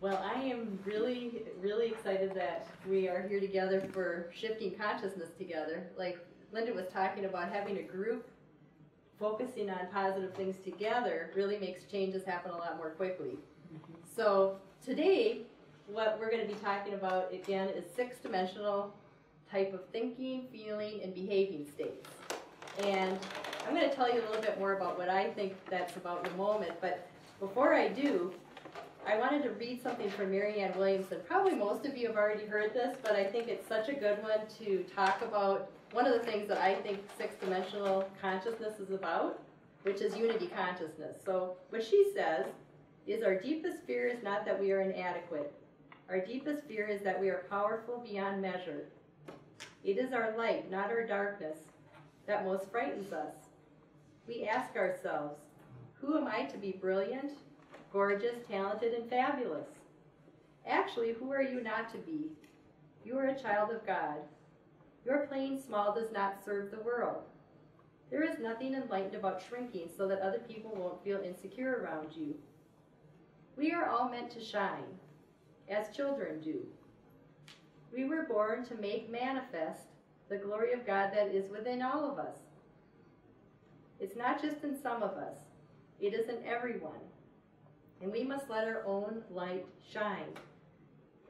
Well, I am really, really excited that we are here together for shifting consciousness together. Like Linda was talking about, having a group focusing on positive things together really makes changes happen a lot more quickly. So today, what we're going to be talking about again is six-dimensional type of thinking, feeling, and behaving states. And I'm going to tell you a little bit more about what I think that's about in a moment, but before I do, I wanted to read something from Marianne Williamson. Probably most of you have already heard this, but I think it's such a good one to talk about one of the things that I think six-dimensional consciousness is about, which is unity consciousness. So what she says is, our deepest fear is not that we are inadequate. Our deepest fear is that we are powerful beyond measure. It is our light, not our darkness, that most frightens us. We ask ourselves, who am I to be brilliant, gorgeous, talented, and fabulous? Actually, who are you not to be? You are a child of God. Your playing small does not serve the world. There is nothing enlightened about shrinking so that other people won't feel insecure around you. We are all meant to shine, as children do. We were born to make manifest the glory of God that is within all of us. It's not just in some of us. It is in everyone. And we must let our own light shine.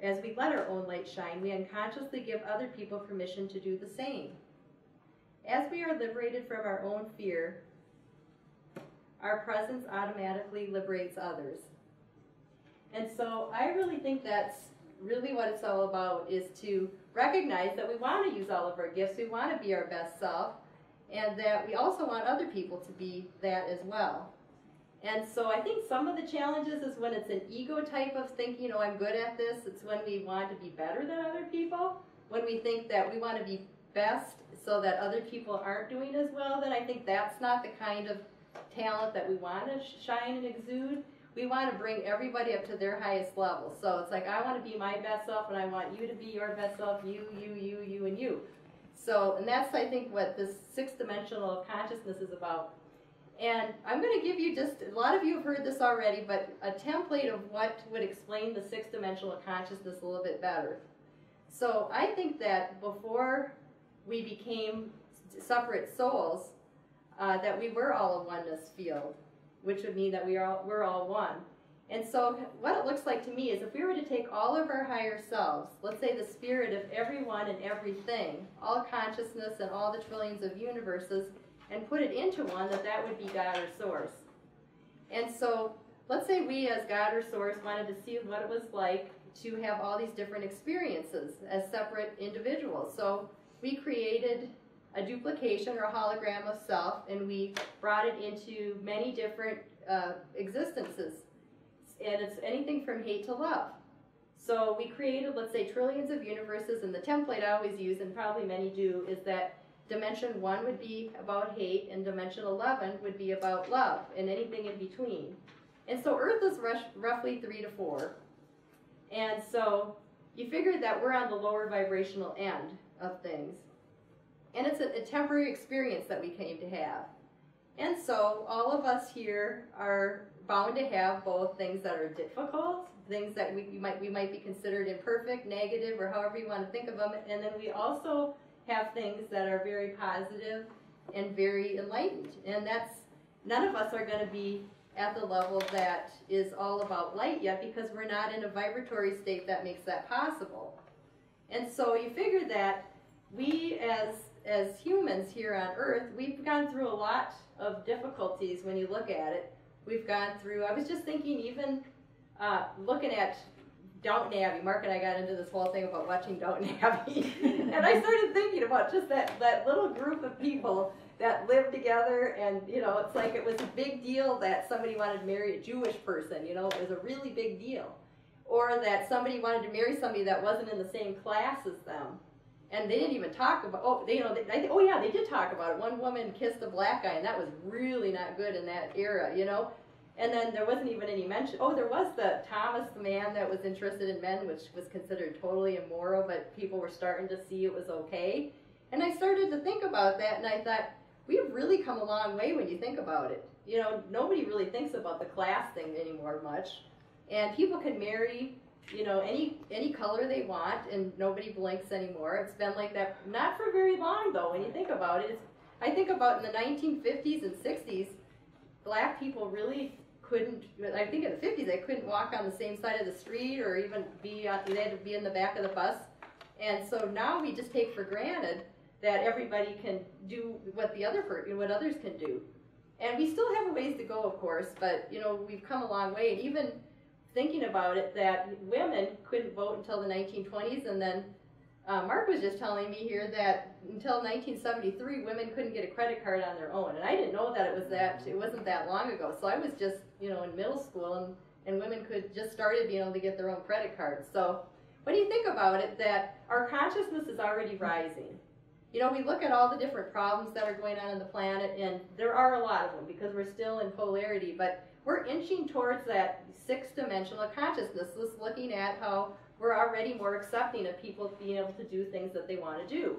As we let our own light shine, we unconsciously give other people permission to do the same. As we are liberated from our own fear, our presence automatically liberates others. And so I really think that's really what it's all about, is to recognize that we want to use all of our gifts, we want to be our best self, and that we also want other people to be that as well. And so I think some of the challenges is when it's an ego type of thinking, oh, I'm good at this. It's when we want to be better than other people. When we think that we want to be best so that other people aren't doing as well, then I think that's not the kind of talent that we want to shine and exude. We want to bring everybody up to their highest level. So it's like, I want to be my best self, and I want you to be your best self, you, and you. So, and that's, I think, what this six-dimensional consciousness is about. And I'm going to give you just, a lot of you have heard this already, but a template of what would explain the six-dimensional consciousness a little bit better. So I think that before we became separate souls, that we were all a oneness field, which would mean that we're all one. And so what it looks like to me is, if we were to take all of our higher selves, let's say the spirit of everyone and everything, all consciousness and all the trillions of universes, and put it into one, that would be God or Source. And so let's say we as God or Source wanted to see what it was like to have all these different experiences as separate individuals. So we created a duplication or a hologram of self, and we brought it into many different existences. And it's anything from hate to love. So we created, let's say, trillions of universes, and the template I always use, and probably many do, is that Dimension 1 would be about hate, and Dimension 11 would be about love, and anything in between. And so Earth is roughly 3 to 4. And so you figure that we're on the lower vibrational end of things. And it's a temporary experience that we came to have. And so all of us here are bound to have both things that are difficult, things that we might be considered imperfect, negative, or however you want to think of them, and then we also have things that are very positive and very enlightened. And that's, none of us are going to be at the level that is all about light yet, because we're not in a vibratory state that makes that possible. And so you figure that we as humans here on Earth, we've gone through a lot of difficulties when you look at it. We've gone through, I was just thinking, even looking at Downton Abbey. Mark and I got into this whole thing about watching Downton Abbey. And I started thinking about just that little group of people that lived together, and, you know, it's like it was a big deal that somebody wanted to marry a Jewish person, you know, it was a really big deal. Or that somebody wanted to marry somebody that wasn't in the same class as them. And they didn't even talk about, they did talk about it. One woman kissed a black guy, and that was really not good in that era, you know. And then there wasn't even any mention. Oh, there was the Thomas, the man that was interested in men, which was considered totally immoral, but people were starting to see it was okay. And I started to think about that, and I thought, we've really come a long way when you think about it. You know, nobody really thinks about the class thing anymore much. And people can marry you know, any color they want, and nobody blinks anymore. It's been like that, not for very long though, when you think about it. I think about in the 1950s and 60s, black people really couldn't, I think in the 50s, they couldn't walk on the same side of the street or even be, they had to be in the back of the bus. And so now we just take for granted that everybody can do what what others can do. And we still have a ways to go, of course, but you know, we've come a long way. And even thinking about it, that women couldn't vote until the 1920s, and then Mark was just telling me here that until 1973, women couldn't get a credit card on their own. And I didn't know that it wasn't that long ago. So I was just, you know, in middle school, and women could just started being able to get their own credit cards. So when you think about it, that our consciousness is already rising. You know, we look at all the different problems that are going on the planet, and there are a lot of them because we're still in polarity, but we're inching towards that sixth-dimensional consciousness, just looking at how we're already more accepting of people being able to do things that they want to do.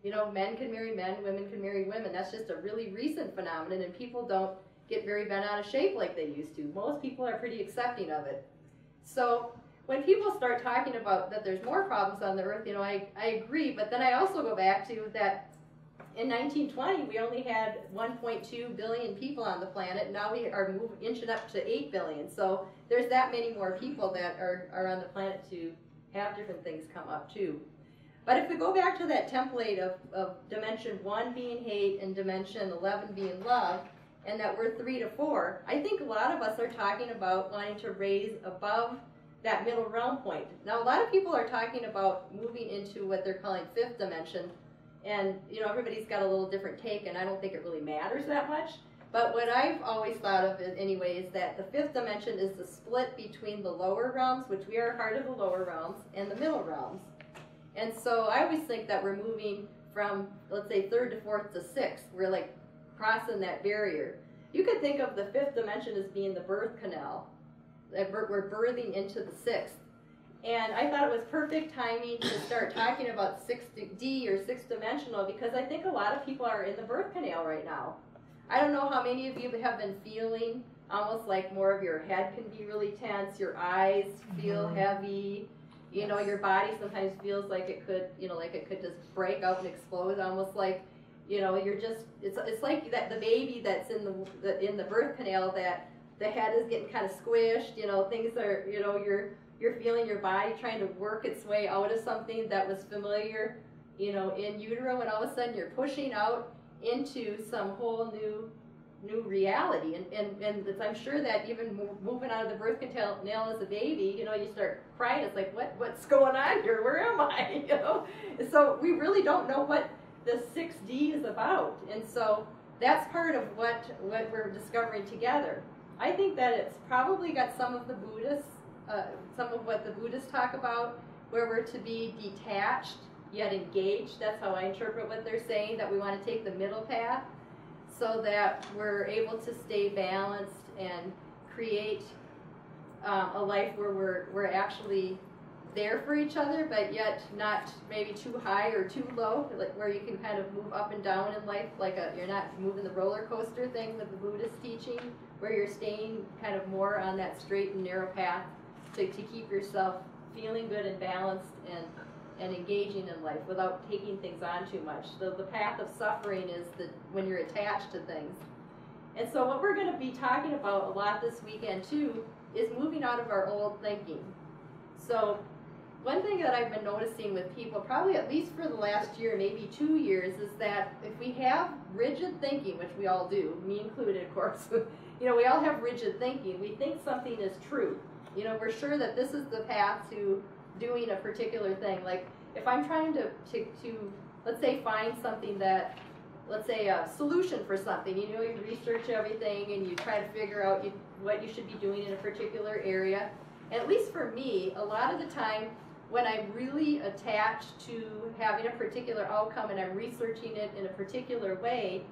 You know, men can marry men, women can marry women. That's just a really recent phenomenon, and people don't get very bent out of shape like they used to. Most people are pretty accepting of it. So when people start talking about that there's more problems on the earth, you know, I agree, but then I also go back to that in 1920 we only had 1.2 billion people on the planet. Now we are inching up to 8 billion. So there's that many more people that are on the planet to have different things come up too. But if we go back to that template of dimension 1 being hate and dimension 11 being love, and that we're 3 to 4, I think a lot of us are talking about wanting to raise above that middle realm point. Now a lot of people are talking about moving into what they're calling 5th dimension, and you know, everybody's got a little different take, and I don't think it really matters that much. But what I've always thought of anyway is that the 5th dimension is the split between the lower realms, which we are part of the lower realms, and the middle realms. And so I always think that we're moving from, let's say, 3rd to 4th to 6th. We're like crossing that barrier. You could think of the 5th dimension as being the birth canal. We're birthing into the 6th. And I thought it was perfect timing to start talking about 6D or 6th dimensional, because I think a lot of people are in the birth canal right now. I don't know how many of you have been feeling almost like more of your head can be really tense, your eyes feel heavy, you know, your body sometimes feels like it could, you know, like it could just break out and explode, almost like, you know, you're just, it's like that the baby that's in the birth canal, that the head is getting kind of squished, you know, things are, you know, you're feeling your body trying to work its way out of something that was familiar, you know, in utero, and all of a sudden you're pushing out into some whole new reality. And I'm sure that even moving out of the birth canal as a baby, you know, you start crying. It's like, what's going on here? Where am I? You know, so we really don't know what the 6D is about, and so that's part of what we're discovering together. I think that it's probably got some of the Buddhists, some of what the Buddhists talk about, where we're to be detached yet engaged. That's how I interpret what they're saying, that we want to take the middle path so that we're able to stay balanced and create a life where we're actually there for each other, but yet not maybe too high or too low, like where you can kind of move up and down in life, like you're not moving the roller coaster thing with the Buddhist teaching, where you're staying kind of more on that straight and narrow path to keep yourself feeling good and balanced and engaging in life without taking things on too much. So the path of suffering is when you're attached to things. And so what we're going to be talking about a lot this weekend too is moving out of our old thinking. So one thing that I've been noticing with people, probably at least for the last year, maybe 2 years, is that if we have rigid thinking, which we all do, me included, of course, you know, we all have rigid thinking. We think something is true. You know, we're sure that this is the path to doing a particular thing. Like if I'm trying to let's say, find something that, let's say a solution for something, you know, you research everything and you try to figure out what you should be doing in a particular area. And at least for me, a lot of the time when I'm really attached to having a particular outcome and I'm researching it in a particular way,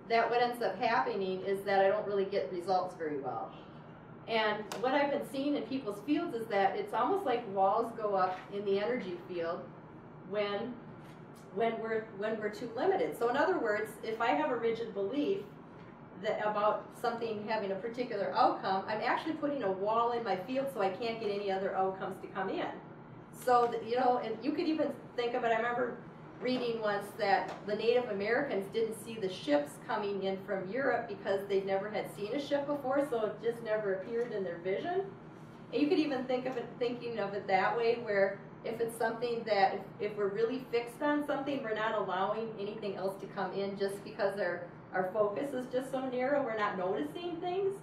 that what ends up happening is that I don't really get results very well. And what I've been seeing in people's fields is that it's almost like walls go up in the energy field when we're too limited. So in other words, if I have a rigid belief about something having a particular outcome, I'm actually putting a wall in my field so I can't get any other outcomes to come in. So, that, you know, and you could even think of it, I remember reading once that the Native Americans didn't see the ships coming in from Europe because they never had seen a ship before, so it just never appeared in their vision. And you could even thinking of it that way, where if it's something that, if we're really fixed on something, we're not allowing anything else to come in just because our focus is just so narrow, we're not noticing things.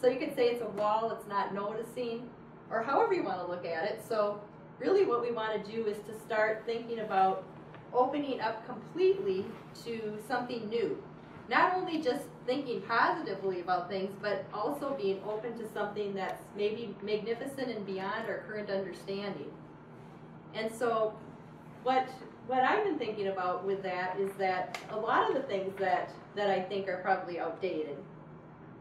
So you could say it's a wall, it's not noticing, or however you want to look at it. So really what we want to do is to start thinking about opening up completely to something new. Not only just thinking positively about things, but also being open to something that's maybe magnificent and beyond our current understanding. And so what I've been thinking about with that is that a lot of the things that I think are probably outdated.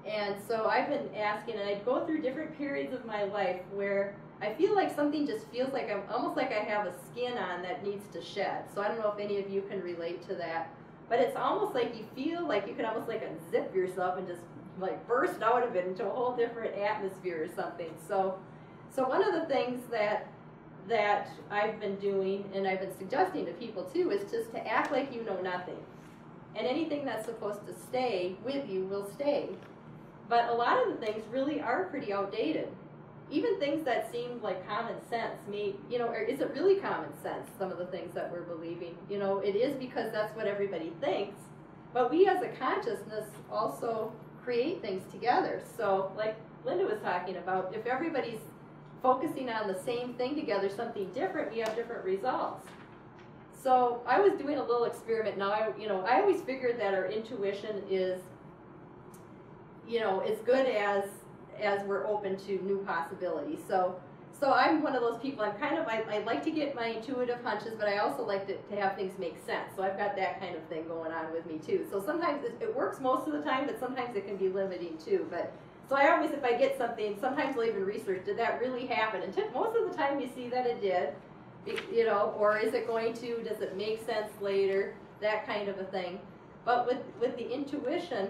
And so I've been asking, and I'd go through different periods of my life where I feel like something just feels like I'm almost like I have a skin on that needs to shed. So I don't know if any of you can relate to that. But it's almost like you feel like you can almost like unzip yourself and just like burst out of it into a whole different atmosphere or something. So one of the things that I've been doing, and I've been suggesting to people too, is just to act like you know nothing. And anything that's supposed to stay with you will stay. But a lot of the things really are pretty outdated. Even things that seem like common sense, you know, or is it really common sense, some of the things that we're believing? You know, it is because that's what everybody thinks, but we as a consciousness also create things together. So like Linda was talking about, if everybody's focusing on the same thing together, something different, we have different results. So I was doing a little experiment. Now, I always figured that our intuition is, you know, as good as we're open to new possibilities. So I'm one of those people, I like to get my intuitive hunches, but I also like to have things make sense. So I've got that kind of thing going on with me too. So sometimes it works most of the time, but sometimes it can be limiting too. But so I always, if I get something, sometimes I'll even research, did that really happen? And most of the time you see that it did, you know, or is it going to, does it make sense later, that kind of a thing. But with the intuition,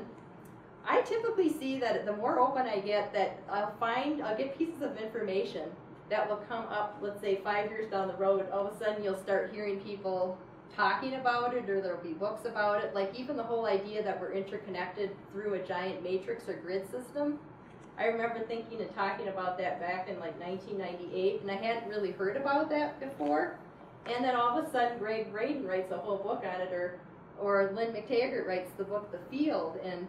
I typically see that the more open I get, that I'll get pieces of information that will come up, let's say 5 years down the road. All of a sudden you'll start hearing people talking about it, or there'll be books about it. Like even the whole idea that we're interconnected through a giant matrix or grid system. I remember thinking and talking about that back in like 1998, and I hadn't really heard about that before. And then all of a sudden Greg Braden writes a whole book on it, or Lynn McTaggart writes the book The Field, and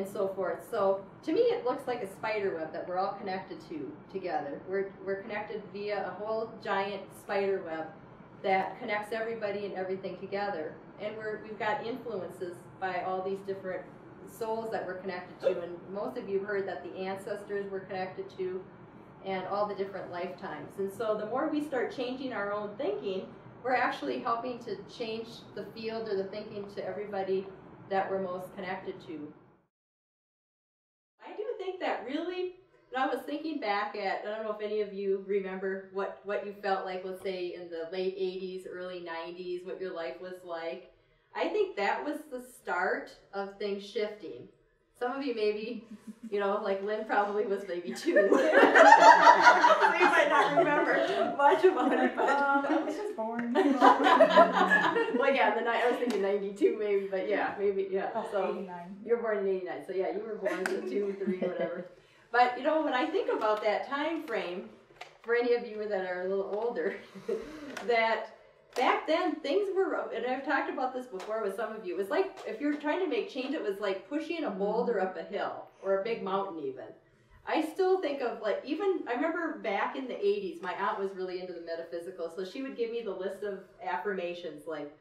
so forth. So to me it looks like a spider web that we're all connected to together. We're connected via a whole giant spider web that connects everybody and everything together. And we've got influences by all these different souls that we're connected to. And most of you have heard that the ancestors we're connected to, and all the different lifetimes. And so the more we start changing our own thinking, we're actually helping to change the field or the thinking to everybody that we're most connected to. I do think that really, when I was thinking back at, I don't know if any of you remember what you felt like, let's say in the late 80s, early 90s, what your life was like. I think that was the start of things shifting. Some of you maybe, you know, like Lynn probably was maybe 2. So you might not remember much about it. But I was just born. Well, yeah, I was thinking 92 maybe, but yeah, maybe, yeah. Oh, so 89. You were born in 89, so yeah, you were born in 2, 3, whatever. But, you know, when I think about that time frame, for any of you that are a little older, that back then things were, and I've talked about this before with some of you, it was like, if you're trying to make change, it was like pushing a boulder up a hill, or a big mountain even. I still think of like, even, I remember back in the 80s, my aunt was really into the metaphysical, so she would give me the list of affirmations like,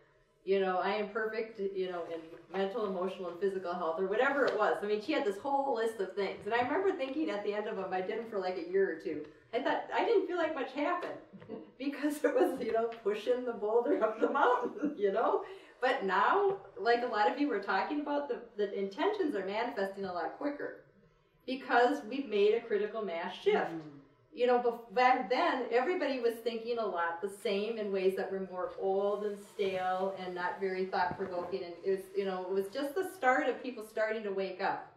you know, I am perfect, you know, in mental, emotional, and physical health, or whatever it was. I mean, she had this whole list of things. And I remember thinking at the end of them, I did them for like a year or 2. I thought, I didn't feel like much happened. Because it was, you know, pushing the boulder up the mountain, you know. But now, like a lot of you were talking about, the intentions are manifesting a lot quicker. Because we've made a critical mass shift. You know, back then, everybody was thinking a lot the same in ways that were more old and stale and not very thought-provoking. And it was, you know, it was just the start of people starting to wake up.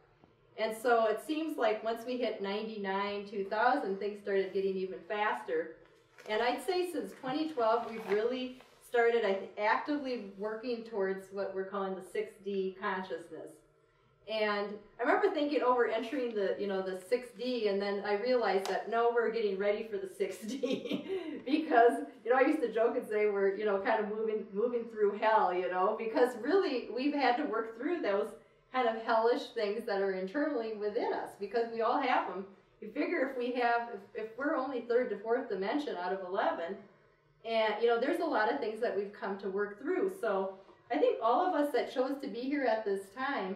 And so it seems like once we hit 99, 2000, things started getting even faster. And I'd say since 2012, we've really started actively working towards what we're calling the 6D consciousness. And I remember thinking, oh, we're entering the, the 6D, and then I realized that, no, we're getting ready for the 6D. Because, I used to joke and say we're, kind of moving through hell, because really we've had to work through those kind of hellish things that are internally within us, because we all have them. You figure if we're only third to fourth dimension out of 11, and, there's a lot of things that we've come to work through. So I think all of us that chose to be here at this time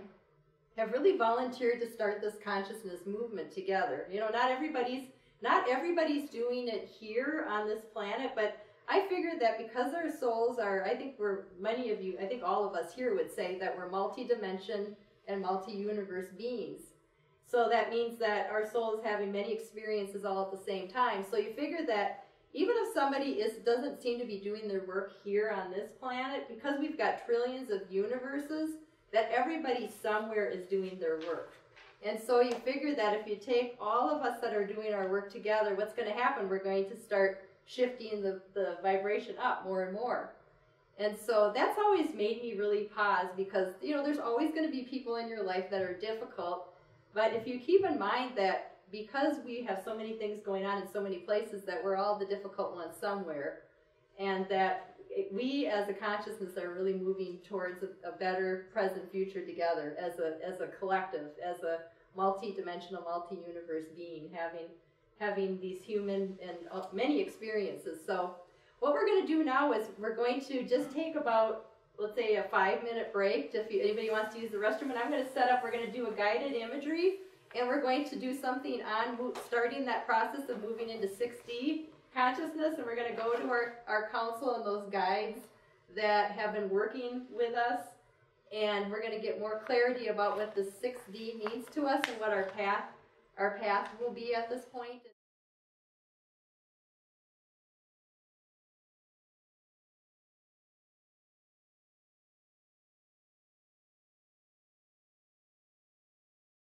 have really volunteered to start this consciousness movement together. Not everybody's doing it here on this planet, but I figured that because our souls are, I think all of us here would say that we're multi-dimension and multi-universe beings. So that means that our soul is having many experiences all at the same time. So you figure that even if somebody doesn't seem to be doing their work here on this planet, because we've got trillions of universes, that everybody somewhere is doing their work. And so you figure that if you take all of us that are doing our work together, what's going to happen? We're going to start shifting the vibration up more and more. And so that's always made me really pause, because, there's always going to be people in your life that are difficult. But if you keep in mind that because we have so many things going on in so many places, that we're all the difficult ones somewhere, and that we as a consciousness are really moving towards a better present future together as a collective, as a multi-dimensional, multi-universe being, having these human and many experiences. So what we're going to do now is we're going to just take about, let's say, a 5-minute break if anybody wants to use the restroom, and I'm going to we're going to do a guided imagery, and we're going to do something on starting that process of moving into 6D consciousness, and we're going to go to our council and those guides that have been working with us, and we're going to get more clarity about what the 6D means to us and what our path will be at this point.